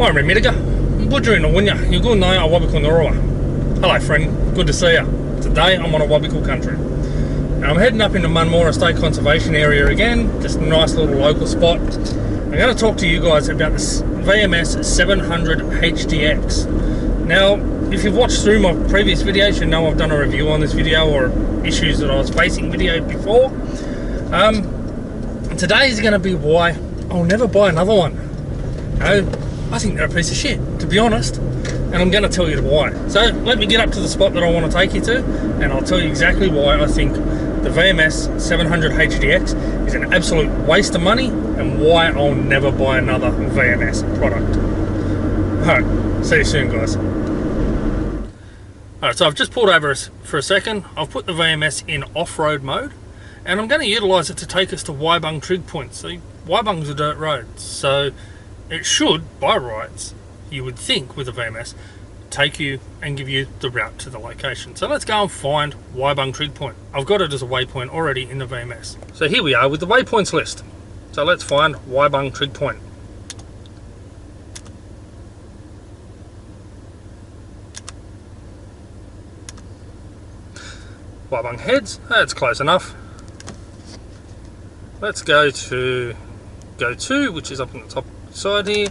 Hi Remediga, Budger in the Winya, you good night, Awabakal People. Hello friend, good to see you. Today I'm on Awabakal country. Now I'm heading up into Munmora State Conservation Area again, just a nice little local spot. I'm going to talk to you guys about this VMS 700 HDX. Now, if you've watched through my previous videos, you know I've done a review on this video or issues that I was facing video before. Today is going to be why I'll never buy another one. I think they're a piece of shit, to be honest, and I'm going to tell you why. So let me get up to the spot that I want to take you to, and I'll tell you exactly why I think the VMS 700 HDX is an absolute waste of money and why I'll never buy another VMS product. Alright, see you soon guys. Alright, so I've just pulled over for a second. I've put the VMS in off-road mode, and I'm going to utilise it to take us to Waibung trig points. So Waibung's a dirt road, so it should, by rights, you would think with a VMS, take you and give you the route to the location. So let's go and find Waibung trig point. I've got it as a waypoint already in the VMS. So here we are with the waypoints list. So let's find Waibung trig point. Waibung heads, that's close enough. Let's go to go to, which is up on the top side here.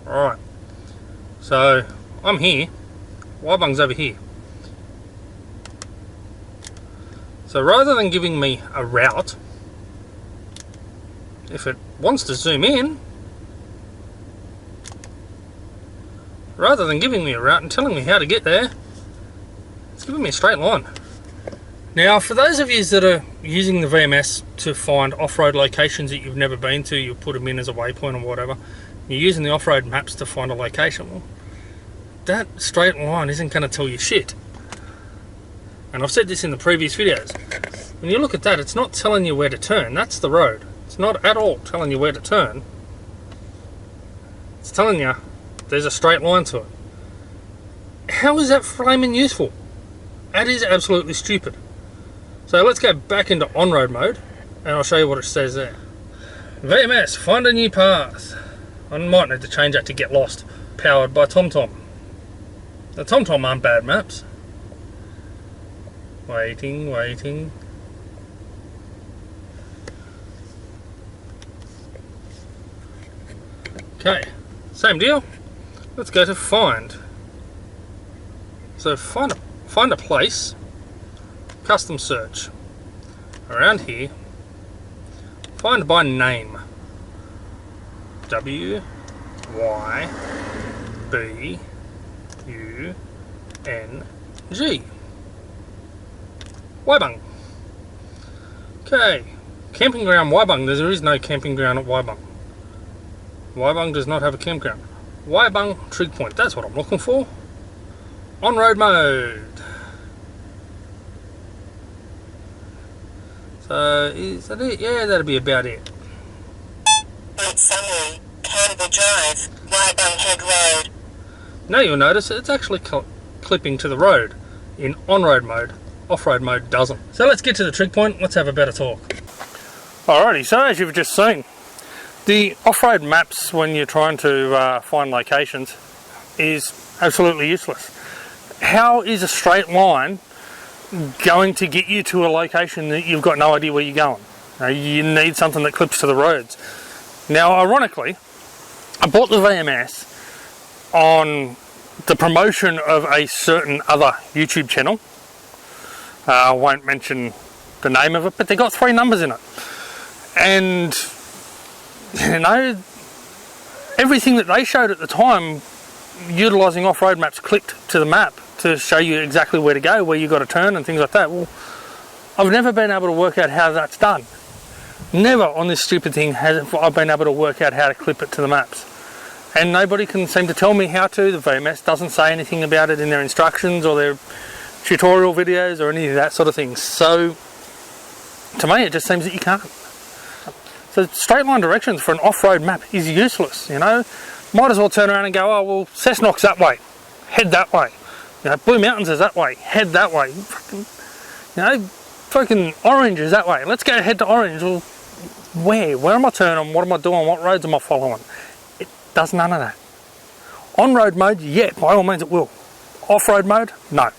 Alright, so I'm here, Waibung's over here. So rather than giving me a route, if it wants to zoom in, rather than giving me a route and telling me how to get there, it's giving me a straight line. Now, for those of you that are using the VMS to find off-road locations that you've never been to, you put them in as a waypoint or whatever, you're using the Offroad Maps to find a location, well, that straight line isn't going to tell you shit. And I've said this in the previous videos. When you look at that, it's not telling you where to turn. That's the road. It's not at all telling you where to turn. It's telling you there's a straight line to it. How is that flaming useful? That is absolutely stupid. So let's go back into on-road mode and I'll show you what it says there. VMS, find a new path. I might need to change that to get lost. Powered by TomTom. The TomTom aren't bad maps. Waiting. Okay, same deal. Let's go to find. So find a place. Custom search. Around here. Find by name. W Y B U N G. Waibung. Okay. Camping ground Waibung. There is no camping ground at Waibung. Waibung does not have a campground. Waibung trig point. That's what I'm looking for. On-road mode. So is that it? Yeah, that'll be about it. Summary, Canberra Drive, Waibung Head Road. Now you'll notice it's actually clipping to the road in on-road mode. Off-road mode doesn't. So let's get to the trig point. Let's have a better talk. Alrighty, so as you've just seen, the off-road maps when you're trying to find locations is absolutely useless. How is a straight line going to get you to a location that you've got no idea where you're going? You need something that clips to the roads. Now, ironically, I bought the VMS on the promotion of a certain other YouTube channel. I won't mention the name of it, but they got 3 numbers in it. And, you know, everything that they showed at the time, utilising off-road maps, clicked to the map to show you exactly where to go, where you got to turn and things like that. Well, I've never been able to work out how that's done. Never on this stupid thing have I been able to work out how to clip it to the maps. And nobody can seem to tell me how to. The VMS doesn't say anything about it in their instructions or their tutorial videos or any of that sort of thing. So, to me, it just seems that you can't. So, straight line directions for an off-road map is useless, you know. Might as well turn around and go, oh, well, Cessnock's that way. Head that way. You know, Blue Mountains is that way. Head that way. You know, fucking Orange is that way. Let's go head to Orange. Well, Where am I turning, what am I doing, what roads am I following? It does none of that. On-road mode, yeah, by all means it will. Off-road mode, no,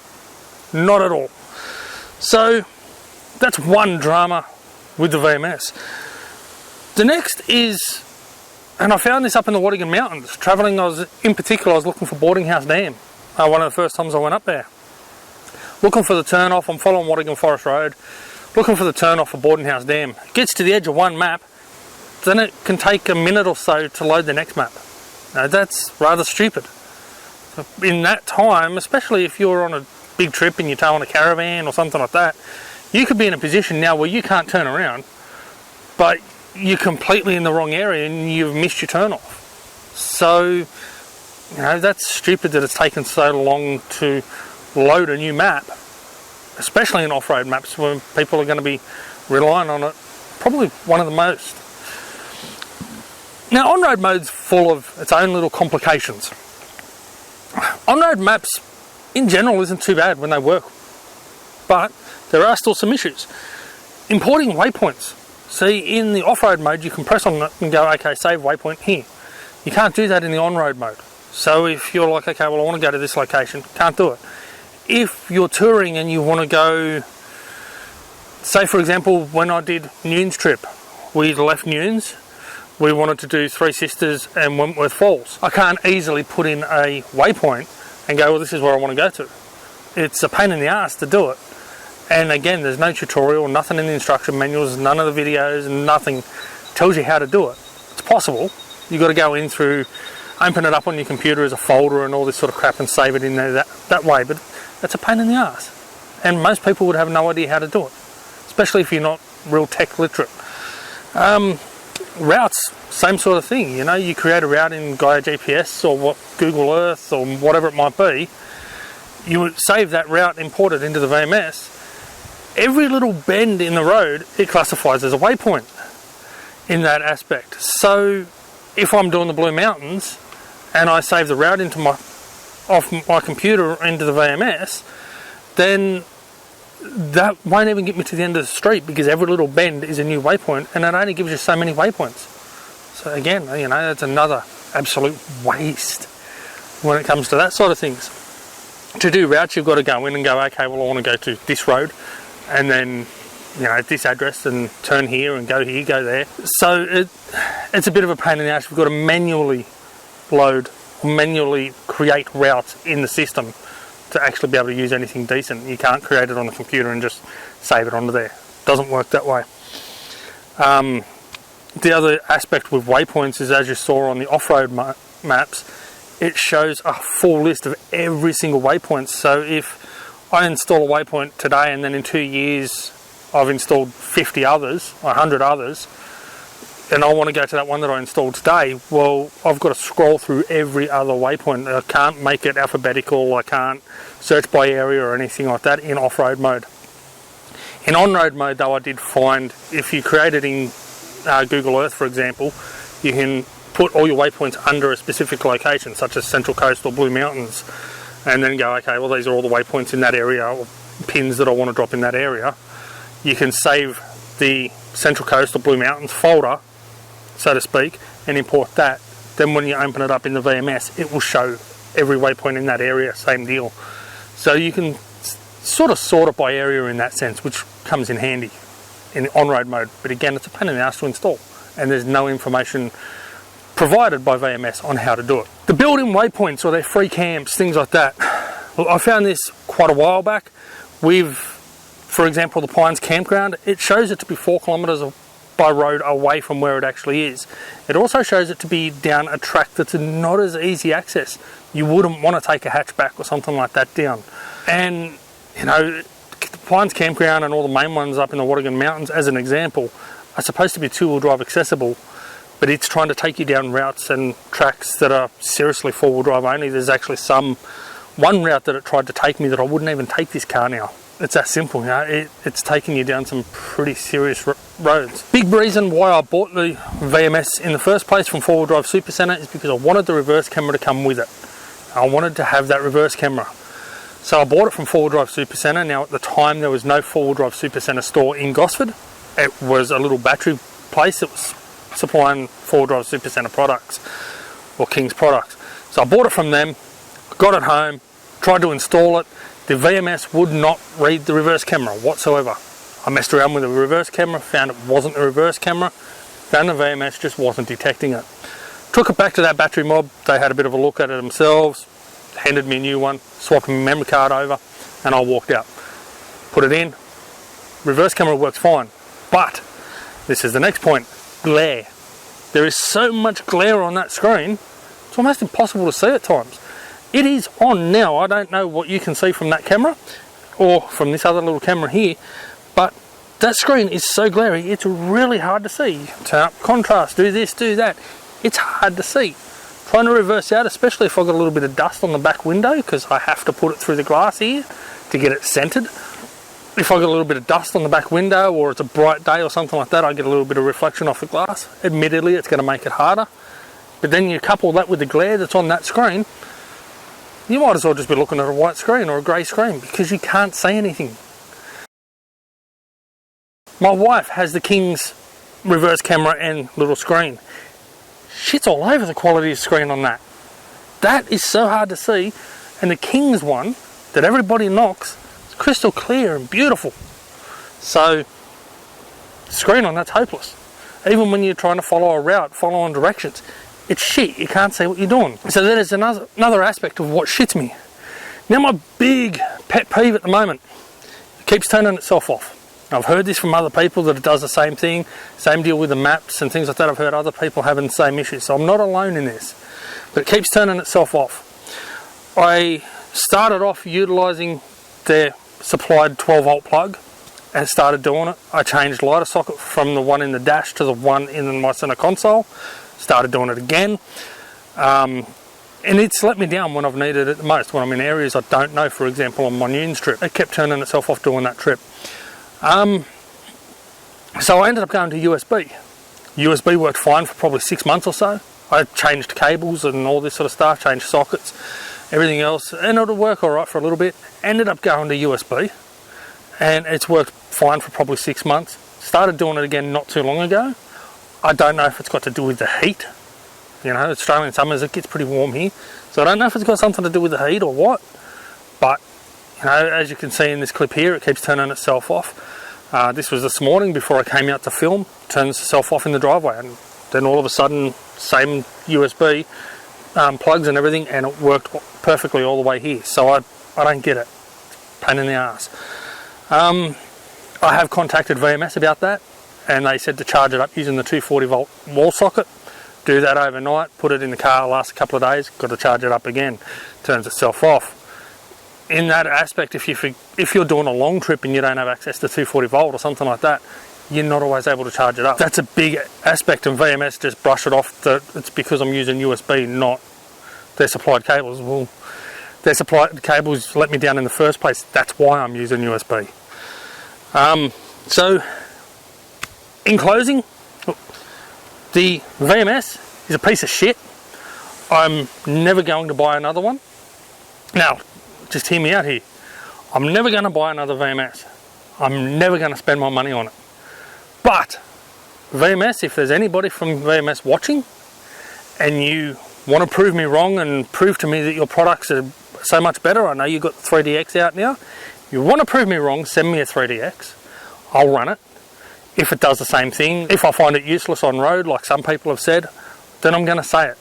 not at all. So that's one drama with the VMS. The next is, and I found this up in the Awabakal Mountains, travelling, I was looking for Boarding House Dam, one of the first times I went up there. Looking for the turn off, I'm following Awabakal Forest Road, looking for the turn off for Boarding House Dam. It gets to the edge of one map, then it can take a minute or so to load the next map. Now that's rather stupid. In that time, especially if you're on a big trip and you're towing a caravan or something like that, you could be in a position now where you can't turn around, but you're completely in the wrong area and you've missed your turn off. So, that's stupid that it's taken so long to load a new map, especially in off-road maps where people are going to be relying on it, probably one of the most. Now, on-road mode's full of its own little complications. On-road maps, in general, isn't too bad when they work, but there are still some issues. Importing waypoints. See, in the off-road mode, you can press on it and go, okay, save waypoint here. You can't do that in the on-road mode. So if you're like, okay, well, I want to go to this location, can't do it. If you're touring and you want to go, say, for example, when I did Nunes trip, we left Nunes, we wanted to do Three Sisters and Wentworth Falls. I can't easily put in a waypoint and go, well, this is where I want to go to. It's a pain in the ass to do it. And again, there's no tutorial, nothing in the instruction manuals, none of the videos, nothing tells you how to do it. It's possible. You've got to go in through, open it up on your computer as a folder and all this sort of crap and save it in there that way. But that's a pain in the ass. And most people would have no idea how to do it, especially if you're not real tech literate. Routes, same sort of thing. You create a route in Gaia GPS or Google Earth or whatever it might be. You would save that route, import it into the VMS. Every little bend in the road, it classifies as a waypoint in that aspect. So if I'm doing the Blue Mountains and I save the route off my computer into the VMS, then that won't even get me to the end of the street because every little bend is a new waypoint and it only gives you so many waypoints. So again, that's another absolute waste when it comes to that sort of things. To do routes, you've got to go in and go, okay, well, I want to go to this road and then, this address and turn here and go here, go there. So it's a bit of a pain in the ass. We've got to manually load, manually create routes in the system to actually be able to use anything decent. You can't create it on the computer and just save it onto there. It doesn't work that way. The other aspect with waypoints is, as you saw on the off-road maps, it shows a full list of every single waypoint. So if I install a waypoint today and then in 2 years I've installed 50 others, 100 others, and I want to go to that one that I installed today, well, I've got to scroll through every other waypoint. I can't make it alphabetical, I can't search by area or anything like that in off-road mode. In on-road mode though, I did find if you create it in Google Earth, for example, you can put all your waypoints under a specific location, such as Central Coast or Blue Mountains, and then go, okay, well, these are all the waypoints in that area, or pins that I want to drop in that area. You can save the Central Coast or Blue Mountains folder, so to speak, and import that. Then when you open it up in the VMS, it will show every waypoint in that area, same deal. So you can sort it by area in that sense, which comes in handy in on-road mode. But again, it's a pain in the ass to install, and there's no information provided by VMS on how to do it. The built-in waypoints or their free camps, things like that. Well, I found this quite a while back with, for example, the Pines campground. It shows it to be 4 kilometres by road away from where it actually is. It also shows it to be down a track that's not as easy access. You wouldn't want to take a hatchback or something like that down. And, the Pines campground and all the main ones up in the Awabakal Mountains, as an example, are supposed to be 2-wheel drive accessible, but it's trying to take you down routes and tracks that are seriously 4-wheel drive only. There's actually one route that it tried to take me that I wouldn't even take this car now. It's that simple, it's taking you down some pretty serious roads. Big reason why I bought the VMS in the first place from 4-wheel drive Supercentre is because I wanted the reverse camera to come with it. I wanted to have that reverse camera. So I bought it from 4-wheel drive Supercentre. Now at the time there was no 4-wheel drive Supercentre store in Gosford. It was a little battery place that was supplying 4-wheel drive super centre products, or King's products. So I bought it from them, got it home, tried to install it. The VMS would not read the reverse camera whatsoever. I messed around with the reverse camera, found it wasn't the reverse camera, found the VMS just wasn't detecting it. Took it back to that battery mob, they had a bit of a look at it themselves, handed me a new one, swapped my memory card over, and I walked out. Put it in, reverse camera works fine, but this is the next point, glare. There is so much glare on that screen, it's almost impossible to see at times. It is on now, I don't know what you can see from that camera, or from this other little camera here, but that screen is so glary, it's really hard to see. Turn up contrast, do this, do that. It's hard to see. Trying to reverse out, especially if I've got a little bit of dust on the back window, because I have to put it through the glass here to get it centered. If I've got a little bit of dust on the back window, or it's a bright day or something like that, I get a little bit of reflection off the glass. Admittedly, it's going to make it harder. But then you couple that with the glare that's on that screen, you might as well just be looking at a white screen or a grey screen, because you can't see anything. My wife has the King's reverse camera and little screen. Shit's all over the quality of the screen on that. That is so hard to see, and the King's one that everybody knocks is crystal clear and beautiful. So the screen on that's hopeless. Even when you're trying to follow a route, follow on directions, it's shit, you can't see what you're doing. So that is another aspect of what shits me. Now my big pet peeve at the moment, it keeps turning itself off. I've heard this from other people that it does the same thing, same deal with the maps and things like that. I've heard other people having the same issues, so I'm not alone in this. But it keeps turning itself off. I started off utilising their supplied 12-volt plug and started doing it. I changed lighter socket from the one in the dash to the one in my centre console. Started doing it again. And it's let me down when I've needed it the most, when I'm in areas I don't know, for example on my Nunes trip. It kept turning itself off doing that trip. So I ended up going to USB. USB worked fine for probably 6 months or so. I changed cables and all this sort of stuff, changed sockets, everything else, and it'll work alright for a little bit. Ended up going to USB, and it's worked fine for probably 6 months. Started doing it again not too long ago. I don't know if it's got to do with the heat. You know, Australian summers, it gets pretty warm here, so I don't know if it's got something to do with the heat or what, but you know, as you can see in this clip here, it keeps turning itself off. This was this morning before I came out to film, turns itself off in the driveway, and then all of a sudden, same USB plugs and everything, and it worked perfectly all the way here. So I don't get it. Pain in the ass. I have contacted VMS about that, and they said to charge it up using the 240-volt wall socket. Do that overnight, put it in the car, lasts a couple of days, got to charge it up again, turns itself off. In that aspect, if you're doing a long trip and you don't have access to 240-volt or something like that, you're not always able to charge it up. That's a big aspect, and VMS just brush it off that it's because I'm using USB, not their supplied cables. Well, their supplied cables let me down in the first place. That's why I'm using USB. So, in closing, the VMS is a piece of shit. I'm never going to buy another one. Now, just hear me out here. I'm never going to buy another VMS. I'm never going to spend my money on it. But VMS, if there's anybody from VMS watching and you want to prove me wrong and prove to me that your products are so much better, I know you've got the 3DX out now. If you want to prove me wrong, send me a 3DX. I'll run it. If it does the same thing, if I find it useless on road, like some people have said, then I'm going to say it.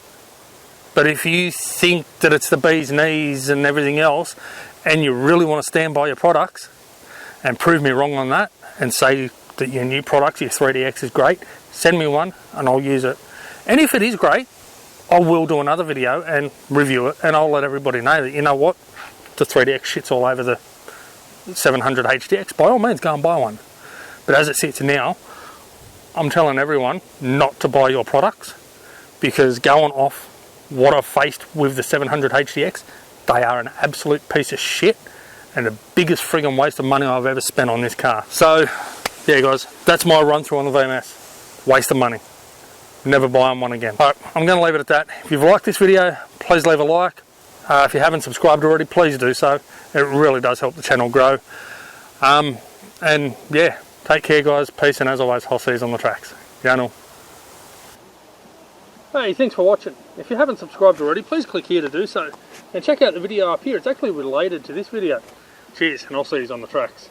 But if you think that it's the bee's knees and everything else, and you really want to stand by your products and prove me wrong on that, and say that your new product, your 3DX is great, send me one and I'll use it. And if it is great, I will do another video and review it, and I'll let everybody know that, you know what, the 3DX shit's all over the 700 HDX. By all means, go and buy one. But as it sits now, I'm telling everyone not to buy your products, because going off what I've faced with the 700 HDX, they are an absolute piece of shit and the biggest friggin' waste of money I've ever spent on this car. So, yeah guys, that's my run through on the VMS. Waste of money. Never buying one again. Alright, I'm going to leave it at that. If you've liked this video, please leave a like. If you haven't subscribed already, please do so. It really does help the channel grow. And yeah, take care guys, peace, and as always, I'll see you on the tracks. channel. Hey, thanks for watching. If you haven't subscribed already, please click here to do so. And check out the video up here, it's actually related to this video. Cheers, and I'll see you on the tracks.